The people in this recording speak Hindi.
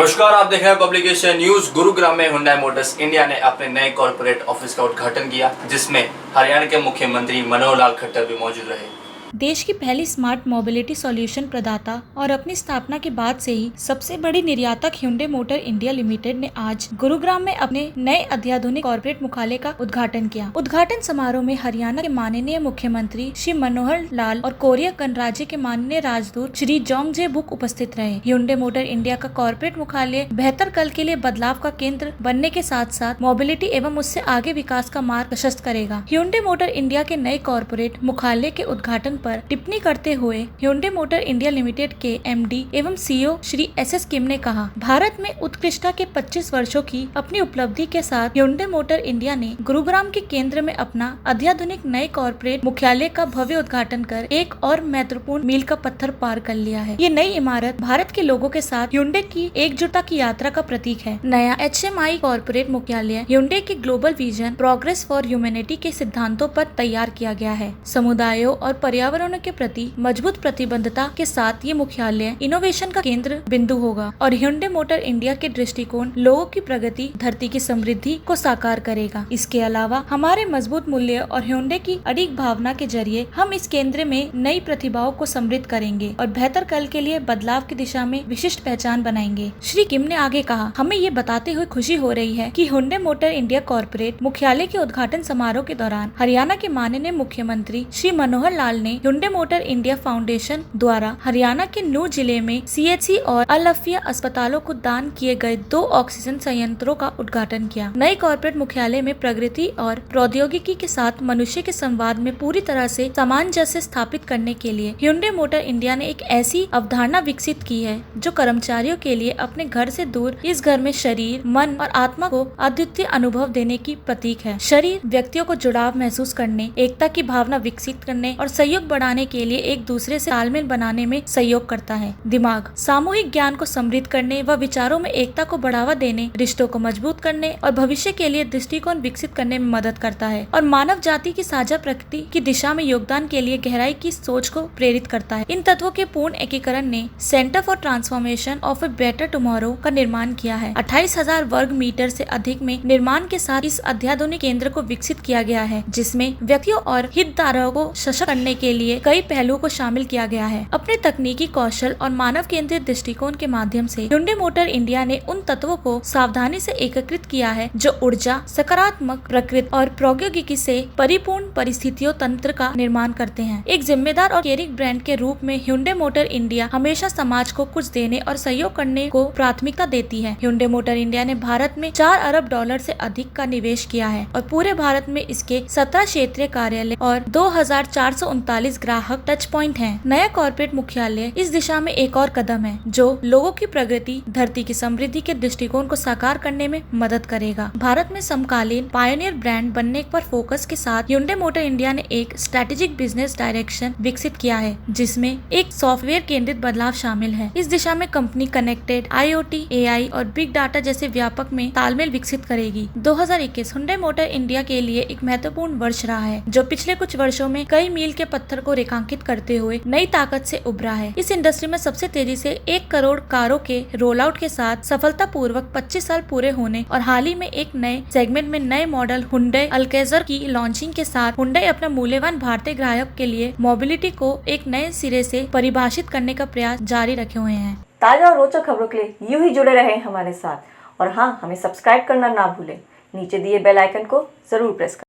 नमस्कार, आप देख रहे हैं पब्लिकेशन न्यूज। गुरुग्राम में हुंडई मोटर्स इंडिया ने अपने नए कॉर्पोरेट ऑफिस का उद्घाटन किया, जिसमें हरियाणा के मुख्यमंत्री मनोहर लाल खट्टर भी मौजूद रहे। देश की पहली स्मार्ट मोबिलिटी सॉल्यूशन प्रदाता और अपनी स्थापना के बाद से ही सबसे बड़ी निर्यातक हुंडई मोटर इंडिया लिमिटेड ने आज गुरुग्राम में अपने नए अत्याधुनिक कॉर्पोरेट मुख्यालय का उद्घाटन किया। उद्घाटन समारोह में हरियाणा के माननीय मुख्यमंत्री श्री मनोहर लाल और कोरिया गणराज्य के माननीय राजदूत श्री जोंगजे बुक उपस्थित रहे। हुंडई मोटर इंडिया का कॉर्पोरेट मुख्यालय बेहतर कल के लिए बदलाव का केंद्र बनने के साथ साथ मोबिलिटी एवं उससे आगे विकास का मार्ग प्रशस्त करेगा। हुंडई मोटर इंडिया के नए कॉर्पोरेट मुख्यालय के उद्घाटन पर टिप्पणी करते हुए हुंडई मोटर इंडिया लिमिटेड के एमडी एवं सीईओ श्री एसएस किम ने कहा, भारत में उत्कृष्टता के 25 वर्षों की अपनी उपलब्धि के साथ हुंडई मोटर इंडिया ने गुरुग्राम के केंद्र में अपना अत्याधुनिक नए कॉर्पोरेट मुख्यालय का भव्य उद्घाटन कर एक और महत्वपूर्ण मील का पत्थर पार कर लिया है। ये नई इमारत भारत के लोगों के साथ हुंडई की एकजुटता की यात्रा का प्रतीक है। नया एचएमआई कॉर्पोरेट मुख्यालय हुंडई के global vision progress for humanity के सिद्धांतों पर तैयार किया गया है। समुदायों और पर्यावरण के प्रति मजबूत प्रतिबद्धता के साथ ये मुख्यालय इनोवेशन का केंद्र बिंदु होगा और हुंडई मोटर इंडिया के दृष्टिकोण लोगों की प्रगति, धरती की समृद्धि को साकार करेगा। इसके अलावा हमारे मजबूत मूल्य और हुंडई की अडिग भावना के जरिए हम इस केंद्र में नई प्रतिभाओं को समृद्ध करेंगे और बेहतर कल के लिए बदलाव की दिशा में विशिष्ट पहचान बनाएंगे। श्री किम ने आगे कहा, हमें ये बताते हुए खुशी हो रही है कि हुंडई मोटर इंडिया कॉर्पोरेट मुख्यालय के उद्घाटन समारोह के दौरान हरियाणा के माननीय मुख्यमंत्री श्री मनोहर लाल ने हुंडई मोटर इंडिया फाउंडेशन द्वारा हरियाणा के नूह जिले में सीएचसी और अल अफिया अस्पतालों को दान किए गए 2 ऑक्सीजन संयंत्रों का उद्घाटन किया। नए कॉर्पोरेट मुख्यालय में प्रगति और प्रौद्योगिकी के साथ मनुष्य के संवाद में पूरी तरह से सामंजस्य स्थापित करने के लिए हुंडई मोटर इंडिया ने एक ऐसी अवधारणा विकसित की है जो कर्मचारियों के लिए अपने घर से दूर इस घर में शरीर, मन और आत्मा को अद्वितीय अनुभव देने की प्रतीक है। शरीर व्यक्तियों को जुड़ाव महसूस करने, एकता की भावना विकसित करने और सहयोग बढ़ाने के लिए एक दूसरे से तालमेल बनाने में सहयोग करता है। दिमाग सामूहिक ज्ञान को समृद्ध करने व विचारों में एकता को बढ़ावा देने, रिश्तों को मजबूत करने और भविष्य के लिए दृष्टिकोण विकसित करने में मदद करता है और मानव जाति की साझा प्रकृति की दिशा में योगदान के लिए गहराई की सोच को प्रेरित करता है। इन तत्वों के पूर्ण एकीकरण ने centre for transformation of a better tomorrow का निर्माण किया है। 28,000 वर्ग मीटर से अधिक में निर्माण के साथ इस अत्याधुनिक केंद्र को विकसित किया गया है, जिसमें व्यक्तियों और हितधारकों को सशक्त करने के लिए कई पहलुओं को शामिल किया गया है। अपने तकनीकी कौशल और मानव केंद्रित दृष्टिकोण के माध्यम से हुंडई मोटर इंडिया ने उन तत्वों को सावधानी से एकीकृत किया है जो ऊर्जा, सकारात्मक प्रकृति और प्रौद्योगिकी से परिपूर्ण परिस्थितियों तंत्र का निर्माण करते हैं। एक जिम्मेदार और केयरिंग ब्रांड के रूप में हुंडई मोटर इंडिया हमेशा समाज को कुछ देने और सहयोग करने को प्राथमिकता देती है। हुंडई मोटर इंडिया ने भारत में $4 अरब से अधिक का निवेश किया है और पूरे भारत में इसके 17 क्षेत्रीय कार्यालय और 2,439 ग्राहक टच पॉइंट हैं। नया कॉर्पोरेट मुख्यालय इस दिशा में एक और कदम है जो लोगों की प्रगति, धरती की समृद्धि के दृष्टिकोण को साकार करने में मदद करेगा। भारत में समकालीन पायनियर ब्रांड बनने पर फोकस के साथ हुंडई मोटर इंडिया ने एक स्ट्रेटेजिक बिजनेस डायरेक्शन विकसित किया है, जिसमें एक सॉफ्टवेयर केंद्रित बदलाव शामिल है। इस दिशा में कंपनी कनेक्टेड, IoT, AI और बिग डाटा जैसे व्यापक में तालमेल विकसित करेगी। 2021 हुंडई मोटर इंडिया के लिए एक महत्वपूर्ण वर्ष रहा है, जो पिछले कुछ वर्षों में कई मील के पत्थर को रेखांकित करते हुए नई ताकत से उभरा है। इस इंडस्ट्री में सबसे तेजी से 1 करोड़ कारों के रोल आउट के साथ सफलतापूर्वक 25 साल पूरे होने और हाल ही में एक नए सेगमेंट में नए मॉडल हुंडई अल्केज़र की लॉन्चिंग के साथ हुंडई अपना मूल्यवान भारतीय ग्राहक के लिए मोबिलिटी को एक नए सिरे से परिभाषित करने का प्रयास जारी रखे हुए हैं। ताजा और रोचक खबरों के लिए यूं ही जुड़े रहे हमारे साथ और हाँ, हमें सब्सक्राइब करना ना भूलें। नीचे दिए बेल आइकन को जरूर प्रेस करें।